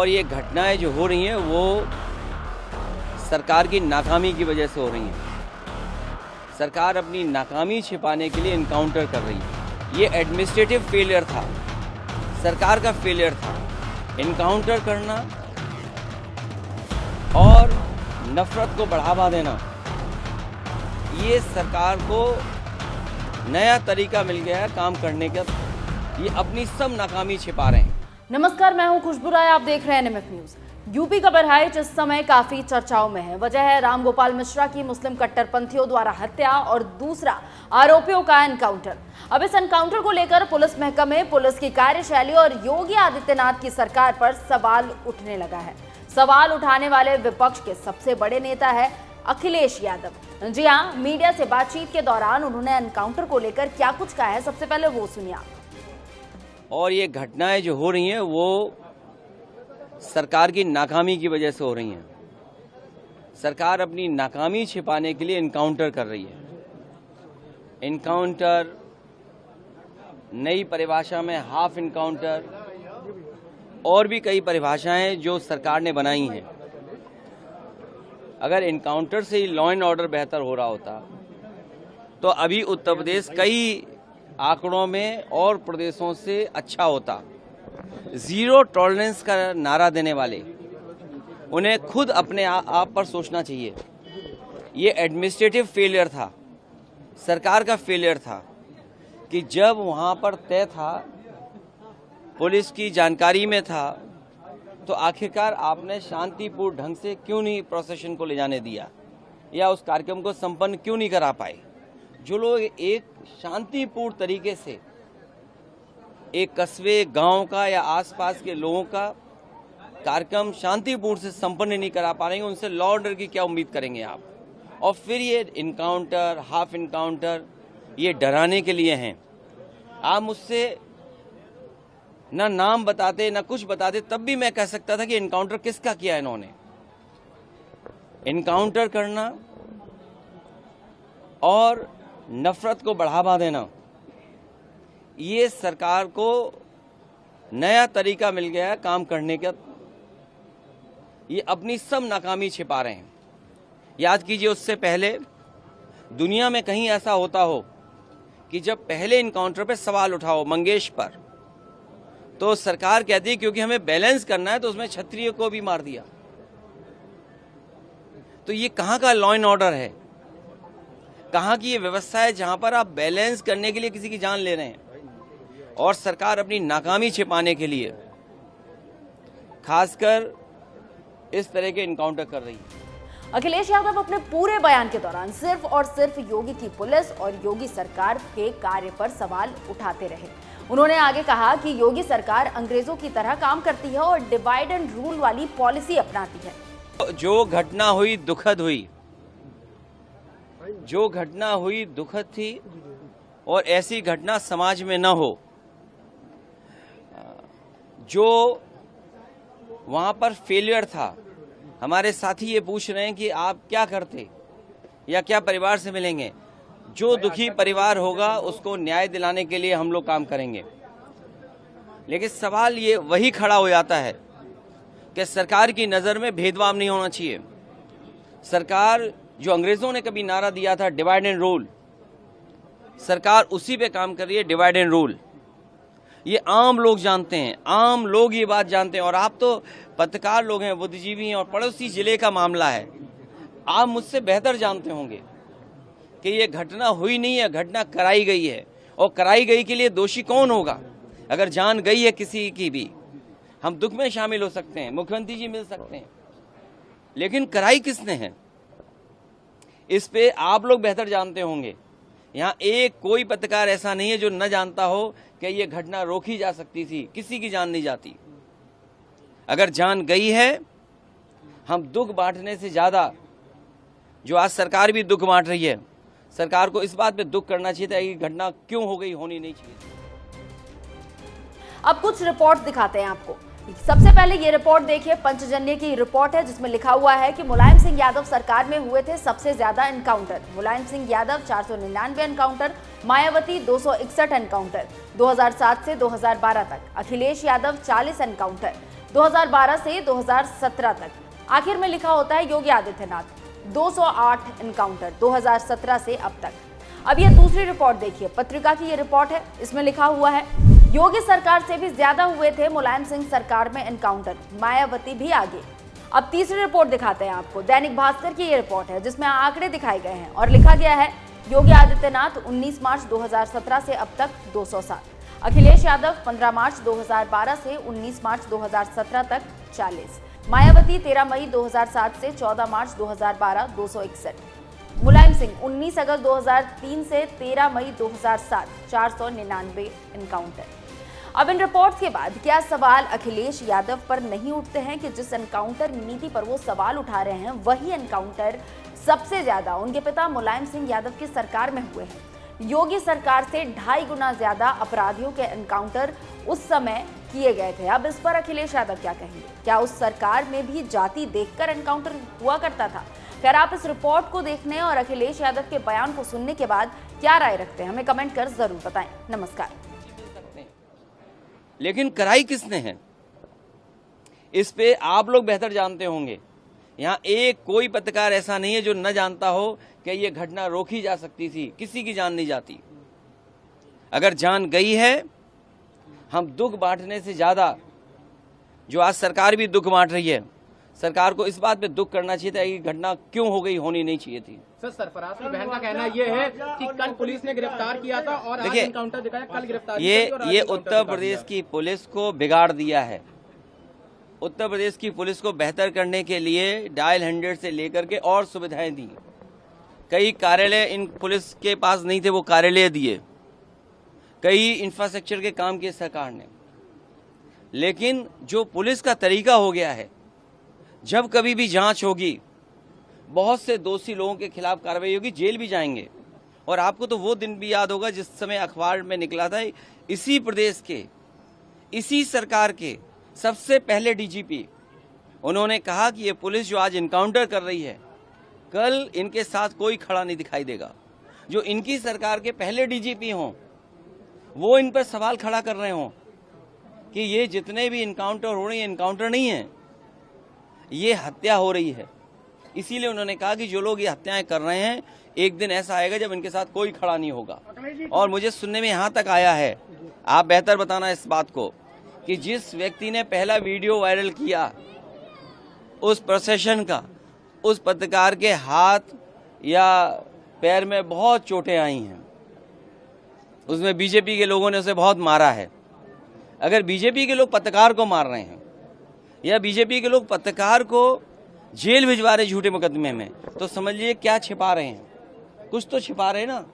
और ये घटनाएं जो हो रही हैं वो सरकार की नाकामी की वजह से हो रही हैं। सरकार अपनी नाकामी छिपाने के लिए इनकाउंटर कर रही है। ये एडमिनिस्ट्रेटिव फेलियर था, सरकार का फेलियर था। इनकाउंटर करना और नफरत को बढ़ावा देना, ये सरकार को नया तरीका मिल गया है काम करने का। ये अपनी सब नाकामी छिपा रहे हैं। नमस्कार, मैं हूं खुशबू राय, आप देख रहे हैं एनएमएफ न्यूज। यूपी का बहराइच इस समय काफी चर्चाओं में है। वजह है रामगोपाल मिश्रा की मुस्लिम कट्टरपंथियों द्वारा हत्या और दूसरा आरोपियों का एनकाउंटर। अब इस एनकाउंटर को लेकर पुलिस महकमे, पुलिस की कार्यशैली और योगी आदित्यनाथ की सरकार पर सवाल उठने लगा है। सवाल उठाने वाले विपक्ष के सबसे बड़े नेता है अखिलेश यादव। जी हाँ, मीडिया से बातचीत के दौरान उन्होंने एनकाउंटर को लेकर क्या कुछ कहा है, सबसे पहले वो सुनिए आप। और ये घटनाएं जो हो रही हैं वो सरकार की नाकामी की वजह से हो रही हैं। सरकार अपनी नाकामी छिपाने के लिए इनकाउंटर कर रही है। इनकाउंटर, नई परिभाषा में हाफ इनकाउंटर, और भी कई परिभाषाएं जो सरकार ने बनाई हैं। अगर इनकाउंटर से ही लॉ एंड ऑर्डर बेहतर हो रहा होता तो अभी उत्तर प्रदेश कई आंकड़ों में और प्रदेशों से अच्छा होता। जीरो टॉलरेंस का नारा देने वाले, उन्हें खुद अपने आप पर सोचना चाहिए। ये एडमिनिस्ट्रेटिव फेलियर था, सरकार का फेलियर था कि जब वहां पर तय था, पुलिस की जानकारी में था, तो आखिरकार आपने शांतिपूर्ण ढंग से क्यों नहीं प्रोसेशन को ले जाने दिया या उस कार्यक्रम को संपन्न क्यों नहीं करा पाए। जो लोग एक शांतिपूर्ण तरीके से एक कस्बे, गांव का या आसपास के लोगों का कार्यक्रम शांतिपूर्ण से संपन्न नहीं करा पा रहे हैं, उनसे लॉ ऑर्डर की क्या उम्मीद करेंगे आप। और फिर ये इनकाउंटर, हाफ इनकाउंटर, ये डराने के लिए हैं। आप मुझसे ना नाम बताते ना कुछ बताते, तब भी मैं कह सकता था कि इनकाउंटर किसका किया इन्होंने। इनकाउंटर करना और नफरत को बढ़ावा देना, ये सरकार को नया तरीका मिल गया है काम करने का। ये अपनी सब नाकामी छिपा रहे हैं। याद कीजिए, उससे पहले दुनिया में कहीं ऐसा होता हो कि जब पहले इनकाउंटर पे सवाल उठाओ मंगेश पर, तो सरकार कहती है क्योंकि हमें बैलेंस करना है तो उसमें क्षत्रिय को भी मार दिया। तो ये कहां का लॉ एंड ऑर्डर है, कहां की ये व्यवस्था है जहां पर आप बैलेंस करने के लिए किसी की जान ले रहे हैं। और सरकार अपनी नाकामी छिपाने के लिए खासकर इस तरह के इनकाउंटर कर रही है। अखिलेश यादव अपने पूरे बयान के दौरान सिर्फ और सिर्फ योगी की पुलिस और योगी सरकार के कार्य पर सवाल उठाते रहे। उन्होंने आगे कहा कि योगी सरकार अंग्रेजों की तरह काम करती है और डिवाइड एंड रूल वाली पॉलिसी अपनाती है। जो घटना हुई दुखद हुई, जो घटना हुई दुखद थी, और ऐसी घटना समाज में न हो। जो वहां पर फेलियर था, हमारे साथी ये पूछ रहे हैं कि आप क्या करते या क्या परिवार से मिलेंगे। जो दुखी परिवार होगा उसको न्याय दिलाने के लिए हम लोग काम करेंगे। लेकिन सवाल ये वही खड़ा हो जाता है कि सरकार की नज़र में भेदभाव नहीं होना चाहिए। सरकार, जो अंग्रेजों ने कभी नारा दिया था डिवाइड एंड रूल, सरकार उसी पे काम कर रही है, डिवाइड एंड रूल। ये आम लोग जानते हैं, आम लोग ये बात जानते हैं। और आप तो पत्रकार लोग हैं, बुद्धिजीवी हैं, और पड़ोसी जिले का मामला है। आप मुझसे बेहतर जानते होंगे कि ये घटना हुई नहीं है, घटना कराई गई है। और कराई गई के लिए दोषी कौन होगा? अगर जान गई है किसी की भी, हम दुख में शामिल हो सकते हैं, मुख्यमंत्री जी मिल सकते हैं, लेकिन कराई किसने है, इस पे आप लोग बेहतर जानते होंगे। यहाँ एक कोई पत्रकार ऐसा नहीं है जो न जानता हो कि ये घटना रोकी जा सकती थी, किसी की जान नहीं जाती। अगर जान गई है, हम दुख बांटने से ज्यादा, जो आज सरकार भी दुख बांट रही है, सरकार को इस बात पे दुख करना चाहिए था कि घटना क्यों हो गई, होनी नहीं चाहिए। अब कुछ रिपोर्ट दिखाते हैं आपको। सबसे पहले ये रिपोर्ट देखिए, पंचजन्य की रिपोर्ट है जिसमें लिखा हुआ है कि मुलायम सिंह यादव सरकार में हुए थे सबसे ज्यादा encounter. Mulayam Singh Yadav 499 encounter, Mayawati 261 encounter 2007 से 2012 तक, अखिलेश यादव 40 एनकाउंटर, 2012 से 2017 तक। आखिर में लिखा होता है योगी आदित्यनाथ, 208 एनकाउंटर 2017 से अब तक। अब ये दूसरी रिपोर्ट देखिए, पत्रिका की ये रिपोर्ट है, इसमें लिखा हुआ है योगी सरकार से भी ज्यादा हुए थे मुलायम सिंह सरकार में एनकाउंटर, मायावती भी आगे। अब तीसरी रिपोर्ट दिखाते हैं आपको, दैनिक भास्कर की ये रिपोर्ट है जिसमें आंकड़े दिखाए गए हैं और लिखा गया है योगी आदित्यनाथ 19 मार्च 2017 से अब तक 207, अखिलेश यादव 15 मार्च 2012 से 19 मार्च 2017 तक 40, मायावती 13 मई 2007 से 14 मार्च 2012 261, मुलायम सिंह 19 अगस्त 2003 से 13 मई 2007 499 एनकाउंटर। अब इन रिपोर्ट्स के बाद क्या सवाल अखिलेश यादव पर नहीं उठते हैं कि जिस एनकाउंटर नीति पर वो सवाल उठा रहे हैं वही एनकाउंटर सबसे ज्यादा उनके पिता मुलायम सिंह यादव की सरकार में हुए हैं। योगी सरकार से 2.5 गुना ज्यादा अपराधियों के एनकाउंटर उस समय किए गए थे। अब इस पर अखिलेश यादव क्या कहेंगे? क्या उस सरकार में भी जाति देखकर एनकाउंटर हुआ करता था? खैर, आप इस रिपोर्ट को देखने और अखिलेश यादव के बयान को सुनने के बाद क्या राय रखते हैं, हमें कमेंट कर जरूर बताएं। नमस्कार। लेकिन कराई किसने है, इस पे आप लोग बेहतर जानते होंगे। यहाँ एक कोई पत्रकार ऐसा नहीं है जो न जानता हो कि ये घटना रोकी जा सकती थी। किसी की जान नहीं जाती। अगर जान गई है, हम दुख बांटने से ज्यादा, जो आज सरकार भी दुख बांट रही है, सरकार को इस बात पे दुख करना चाहिए था कि घटना क्यों हो गई, होनी नहीं चाहिए थी। सर, सरफराज की बहन का कहना ये है कि कल पुलिस ने गिरफ्तार किया था और आज एनकाउंटर दिखाया, कल गिरफ्तार ये उत्तर प्रदेश की पुलिस को बिगाड़ दिया है। उत्तर प्रदेश की पुलिस को बेहतर करने के लिए डायल 100 से लेकर के और सुविधाएं दी। कई कार्यालय इन पुलिस के पास नहीं थे, वो कार्यालय दिए। कई इंफ्रास्ट्रक्चर के काम किए सरकार ने। लेकिन जो पुलिस का तरीका हो गया है, जब कभी भी जांच होगी, बहुत से दोषी लोगों के खिलाफ कार्रवाई होगी, जेल भी जाएंगे। और आपको तो वो दिन भी याद होगा जिस समय अखबार में निकला था, इसी प्रदेश के, इसी सरकार के सबसे पहले डीजीपी, उन्होंने कहा कि ये पुलिस जो आज इनकाउंटर कर रही है, कल इनके साथ कोई खड़ा नहीं दिखाई देगा। जो इनकी सरकार के पहले डीजीपी हों, वो इन पर सवाल खड़ा कर रहे हों कि ये जितने भी इनकाउंटर हो रहे हैं, इनकाउंटर नहीं है, ये हत्या हो रही है। इसीलिए उन्होंने कहा कि जो लोग ये हत्याएं कर रहे हैं, एक दिन ऐसा आएगा जब इनके साथ कोई खड़ा नहीं होगा। और मुझे सुनने में यहाँ तक आया है, आप बेहतर बताना इस बात को, कि जिस व्यक्ति ने पहला वीडियो वायरल किया उस प्रोसेशन का, उस पत्रकार के हाथ या पैर में बहुत चोटें आई हैं। उसमें बीजेपी के लोगों ने उसे बहुत मारा है। अगर बीजेपी के लोग पत्रकार को मार रहे हैं या बीजेपी के लोग पत्रकार को जेल भिजवा रहे झूठे मुकदमे में, तो समझिए क्या छिपा रहे हैं, कुछ तो छिपा रहे हैं ना।